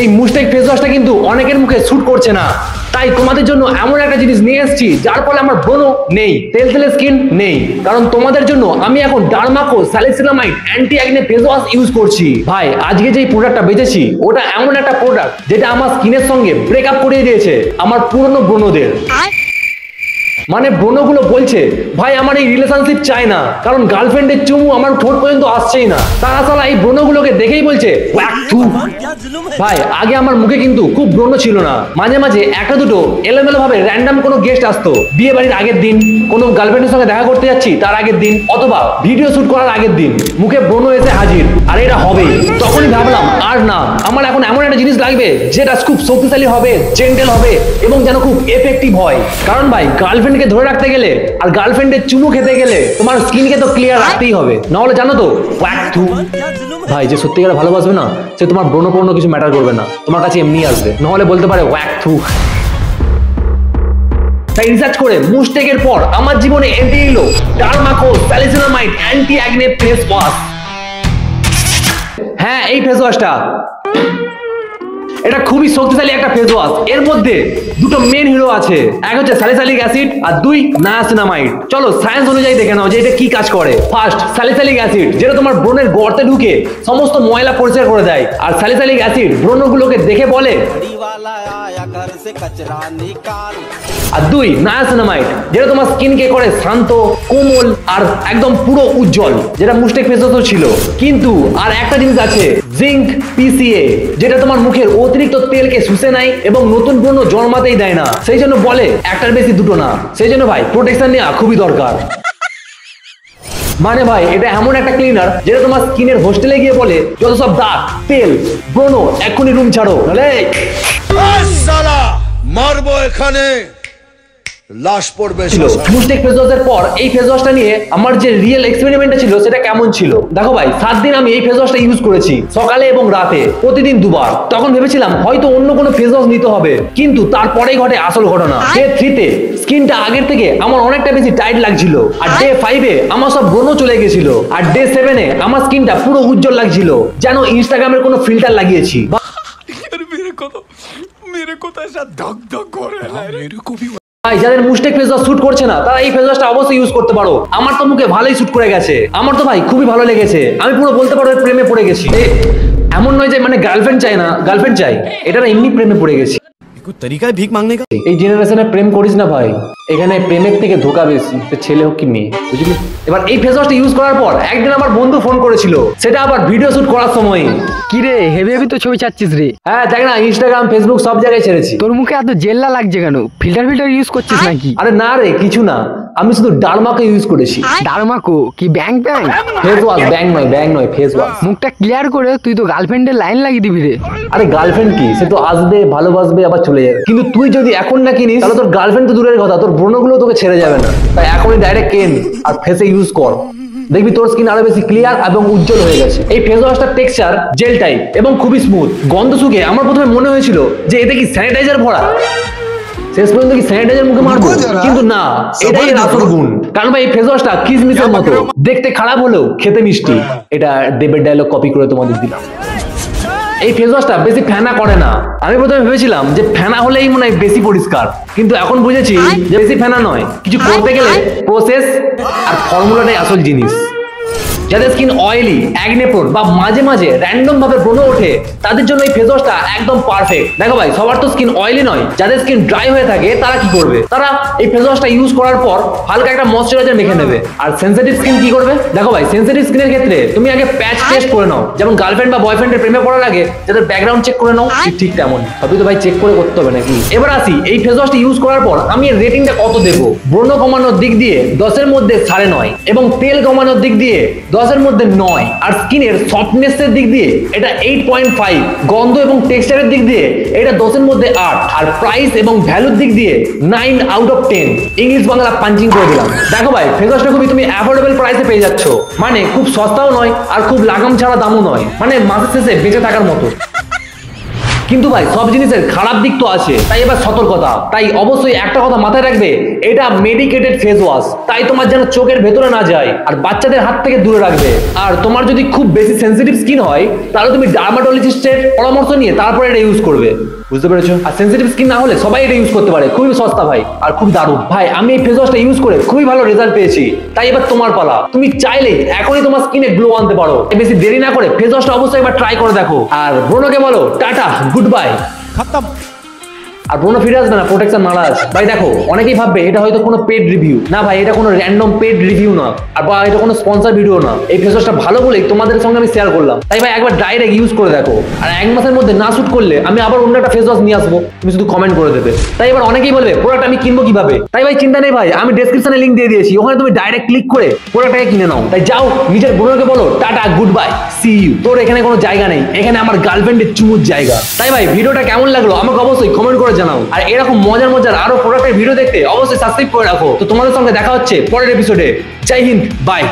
এই mistake face ওয়াশটা কিন্তু অনেকের মুখে স্যুট করছে না, তাই তোমাদের জন্য এমন একটা জিনিস নিয়ে এসেছি যার ফলে আমার ব্রণ নেই, তেলতেলে স্কিন নেই। কারণ তোমাদের জন্য আমি এখন Dermaco salicylamide anti acne face wash use করছি। ভাই আজকে যেই প্রোডাক্টটা বেচেছি ওটা এমন একটা প্রোডাক্ট যেটা আমার স্কিনের সঙ্গে ব্রেকআপ করিয়ে দিয়েছে আমার পুরনো ব্রণদের। মানে ব্রণগুলো বলছে ভাই আমার এই রিলেশনশিপ চাই না, কারণ গার্লফ্রেন্ডের চুমু আমার ঠোঁট পর্যন্ত আসছেই না। তারা সালা এই ব্রণগুলোকে দেখেই বলছে ভাই আগে আমার মুখে কিন্তু খুব ব্রণ ছিল না, মাঝে মাঝে একটা দুটো এলোমেলো ভাবে র্যান্ডম কোনো গেস্ট আসতো, বিয়ে বাড়ির আগের দিন, কোনো গার্লফ্রেন্ডের সঙ্গে দেখা করতে যাচ্ছি তার আগের দিন, অথবা ভিডিও শুট করার আগের দিন মুখে ব্রণ এসে হাজির, আর এটা হবে। তখনই ভাবলাম আর না, আমার এখন এমন একটা জিনিস লাগবে যেটা খুব শক্তিশালী হবে, জেন্টেল হবে এবং যেন খুব এফেক্টিভ হয়। কারণ ভাই গার্লফ্রেন্ডকে ধরে রাখতে গেলে আর গার্লফ্রেন্ডের চুমু খেতে গেলে তোমার স্কিনকে তো ক্লিয়ার রাখতেই হবে, না হলে জানো তো ভাই যে সত্যিকার ভালোবাসবে না সে তোমার ব্রণ পূর্ণ কিছু ম্যাটার করবে না, তোমার কাছে এমনি আসবে, নাহলে বলতে পারে ওয়াক থু। তাই রিসার্চ করে মুস্টেকের পর আমার জীবনে এন্ট্রি এলো Dermaco salicylamide anti acne face wash. হ্যাঁ এই ফেস ওয়াশটা এটা খুবই শক্তিশালী একটা ফেস ওয়াশ। এর মধ্যে দুটো মেন হিরো আছে, এক হচ্ছে স্যালিসাইলিক অ্যাসিড আর দুই নায়াসিনামাইড। চলো সায়েন্স অনুযায়ী দেখে নাও যে এটা কি কাজ করে। ফার্স্ট স্যালিসাইলিক অ্যাসিড, যেটা তোমার ব্রণের গর্তে ঢুকে সমস্ত ময়লা পরিষ্কার করে দেয়। আর স্যালিসাইলিক অ্যাসিড ব্রণগুলোকে দেখে বলে। আর দুই নায়াসিনামাইড, যেটা তোমার স্কিনকে করে শান্ত, কোমল আর একদম পুরো উজ্জ্বল, যেটা মুস্টেক ফেস ওয়াশও ছিল। কিন্তু আর একটা জিনিস আছে জিঙ্ক পিসিএ, যেটা তোমার মুখের অতিরিক্ত তেলকে শুষে নেয় এবং নতুন ব্রণ জন্মাতেই দেয় না। সেই জন্য বলে একটার বেশি দুটো না। সেই জন্য ভাই প্রোটেকশন নেওয়া খুবই দরকার। মানে ভাই এটা এমন একটা ক্লিনার যেটা তোমার স্কিনের হোস্টেলে গিয়ে বলে যত সব দাগ, তেল, ব্রণ এক্ষুনি রুম ছাড়ো, মারবো এখানে লাশ পড়বে। মুস্টেক ফেস ওয়াশের পর এই ফেস ওয়াশটা নিয়ে আমার যে রিয়েল এক্সপেরিমেন্টটা ছিল সেটা কেমন ছিল দেখো ভাই। 7 দিন আমি এই ফেস ওয়াশটা ইউজ করেছি, সকালে এবং রাতে, প্রতিদিন দুবার। তখন ভেবেছিলাম হয়তো অন্য কোনো ফেস ওয়াশ নিতে হবে, কিন্তু তারপরেই ঘটে আসল ঘটনা। ডে 3 তে স্কিনটা আগের থেকে আমার অনেকটা বেশি টাইট লাগছিল, আর ডে 5 এ আমার সব ব্রণ চলে গেছিল, আর ডে 7 এ আমার স্কিনটা পুরো উজ্জ্বল লাগছিল, যেন ইনস্টাগ্রামের কোনো ফিল্টার লাগিয়েছি। मेरे को तो ऐसा धक धक हो रहा है, मेरे को भी। ভাই যাদের মুস্টেক ফেস ওয়াশ স্যুট করছে না তারা এই ফেস ওয়াশটা অবশ্যই ইউজ করতে পারো। আমার তো মুখে ভালোই স্যুট করে গেছে, আমার তো ভাই খুবই ভালো লেগেছে। আমি পুরো বলতে পারো প্রেমে পড়ে গেছি। এমন নয় যে মানে গার্লফ্রেন্ড চাই না, গার্লফ্রেন্ড চাই, এটা না এমনি প্রেমে পড়ে গেছি। कोई तरीका है भीख मांगने का? এই জেনারেশনে প্রেম করিস না ভাই, এখানে প্রেমের থেকে ধোকা বেশি, সে ছেলে হোক কি মেয়ে, বুঝলি। এবার এই ফেস ওয়াশটা ইউজ করার পর একদিন আমার বন্ধু ফোন করেছিল, সেটা আবার ভিডিও শুট করার সময়। কি রে হেভি হেভি তো ছবি চাচ্ছিস রে? হ্যাঁ দেখ না, ইনস্টাগ্রাম ফেসবুক সব জায়গায় ছেড়েছি। তোর মুখে এত জেল্লা লাগছে কেন? ফিল্টার ইউজ করছিস নাকি? আরে না রে কিছু না, আমি শুধু ডার্মাকে ইউজ করেছি। ডার্মাকো কি ব্যাং ফেস ওয়াশ, ব্যাং নয় ফেস ওয়াশ। মুখটা ক্লিয়ার করে তুই তো গার্লফ্রেন্ডের লাইন লাগিয়ে দিবি রে। আরে গার্লফ্রেন্ড কি, সে তো আসবে, ভালোবাসবে, আবার চলে যাবে। কিন্তু তুই যদি এখন না কিনিস তাহলে তোর গার্লফ্রেন্ড তো দূরের কথা, তোর ব্রণগুলো তোকে ছেড়ে যাবে না। তাই এখনই ডাইরেক্ট কেন আর ফেসে ইউজ কর, দেখবি তোর স্কিন আরো বেশি ক্লিয়ার এবং উজ্জ্বল হয়ে গেছে। এই ফেস ওয়াশটার টেক্সচার জেল টাইপ এবং খুবই স্মুথ। গন্ধ শুকে আমার প্রথমে মনে হয়েছিল যে এতে কি স্যানিটাইজার ভরা, শেষ পর্যন্ত কি স্যানিটাইজার মুখে মারবো, কিন্তু না, এটাই আসল গুণ। কারণ ভাই এই ফেস ওয়াশটা কিসমিসের মতো, দেখতে খারাপ হলেও খেতে মিষ্টি। এটা দেবের ডায়লগ কপি করে তোমাদের দিলাম। এই ফেস ওয়াশটা বেশি ফেনা করে না। আমি প্রথমে ভেবেছিলাম যে ফেনা হলেই মনে হয় বেশি পরিষ্কার, কিন্তু এখন বুঝেছি যে বেশি ফেনা নয়, কিছু করতে গেলে প্রসেস আর ফর্মুলাটাই আসল জিনিস। যাদের স্কিন অয়েলি, অ্যাকনে প্রোন বা মাঝে মাঝে র্যান্ডম ভাবে ব্রণ ওঠে তাদের জন্য এই ফেস ওয়াশটা একদম পারফেক্ট। দেখো ভাই সবার তো স্কিন অয়েলি নয়, যাদের স্কিন ড্রাই হয়ে থাকে তারা কি করবে, তারা এই ফেস ওয়াশটা ইউজ করার পর হালকা একটা ময়শ্চারাইজার মেখে নেবে। আর সেনসিটিভ স্কিন কি করবে, দেখো ভাই সেনসিটিভ স্কিনের ক্ষেত্রে তুমি আগে প্যাচ টেস্ট করে নাও, যেমন গার্লফ্রেন্ড বা বয়ফ্রেন্ডের প্রেমে পড়ার আগে যাদের ব্যাকগ্রাউন্ড চেক করে নাও, ঠিক তেমন সবই তো ভাই চেক করে করতে হবে নাকি। এবার আসি এই ফেস ওয়াশটা ইউজ করার পর আমি এর রেটিংটা কত দেবো। ব্রণ কমানোর দিক দিয়ে 10 এর মধ্যে 9.5 এবং তেল কমানোর দিক দিয়ে 10 এর মধ্যে 9, আর স্কিনের সফটনেসের দিক দিয়ে এটা 8.5, গন্ধ এবং টেক্সচারের দিক দিয়ে এটা 10 এর মধ্যে 8, আর প্রাইস এবং ভ্যালুর দিক দিয়ে 9 out of 10। English Bangla punching করে দিলাম। দেখো ভাই ফেস ওয়াশটা খুবই তুমি অ্যাফোর্ডেবল প্রাইসে পেয়ে যাচ্ছ, মানে খুব সস্তাও নয় আর খুব লাগাম ছাড়া দামও নয়, মানে মাসের শেষে বেঁচে থাকার মতো। কিন্তু ভাই সব জিনিসের খারাপ দিক তো আছে, তাই এবার সতর্কতা। তাই অবশ্যই একটা কথা মাথায় রাখবে, এটা মেডিকেটেড ফেস ওয়াশ, তাই তোমার যেন চোখের ভেতরে না যায়, আর বাচ্চাদের হাত থেকে দূরে রাখবে। আর তোমার যদি খুব বেশি সেনসিটিভ স্কিন হয় তাহলে তুমি ডার্মাটোলজিস্টের পরামর্শ নিয়ে তারপরে এটা ইউজ করবে, বুঝতে পেরেছো? আর সেনসিটিভ স্কিন না হলে সবাই এটা ইউজ করতে পারে, খুবই সস্তা ভাই আর খুব দারুণ। ভাই আমি এই ফেস ওয়াশটা ইউজ করে খুবই ভালো রেজাল্ট পেয়েছি, তাই এবার তোমার পালা। তুমি চাইলেই এখনই তোমার স্কিনে গ্লো আনতে পারো। বেশি দেরি না করে ফেস ওয়াশটা অবশ্যই একবার ট্রাই করে দেখো। আর ব্রোনোকে বলো টাটা, গুড বাই। আর ব্রোনো ফিরে আসবে না, প্রোটেকশন মারা আছে। ভাই দেখো, অনেকেই ভাববে এটা হয়তো কোনো পেড রিভিউ না, ভাই এটা কোনো র্যান্ডম পেড রিভিউ না, আর বা এটা কোনো স্পন্সর ভিডিও না। এই ফেস ওয়াশটা ভালো বলেই তোমাদের সঙ্গে আমি শেয়ার করলাম, তাই ভাই একবার ডাইরেক্ট ইউজ করে দেখো। আর 1 মাসের মধ্যে না শুট করলে আমি আবার অন্য একটা ফেস ওয়াশ নিয়ে আসবো, তুমি শুধু কমেন্ট করে দেবে। তাই এবার অনেকেই বলবে প্রোডাক্ট আমি কিনবো কিভাবে, তাই ভাই চিন্তা নেই ভাই, আমি ডেসক্রিপশনে লিংক দিয়ে দিয়েছি, ওখানে তুমি ডাইরেক্ট ক্লিক করে প্রোডাক্টটাকে কিনে নাও। তাই যাও, নিজের ব্রোনোকে বলো tata, good bye, see you. তোর এখানে কোনো জায়গা নেই, এখানে আমার গার্লফ্রেন্ডের চুমুর জায়গা। তাই ভাই ভিডিওটা কেমন লাগলো আমাকে অবশ্যই কমেন্ট করে জানাও। আর এরকম মজার মজার আরো প্রোডাক্টের ভিডিও দেখতে অবশ্যই সাবস্ক্রাইব করে রাখো। তো তোমাদের সঙ্গে দেখা হচ্ছে পরের এপিসোডে। জয় হিন্দ, বাই।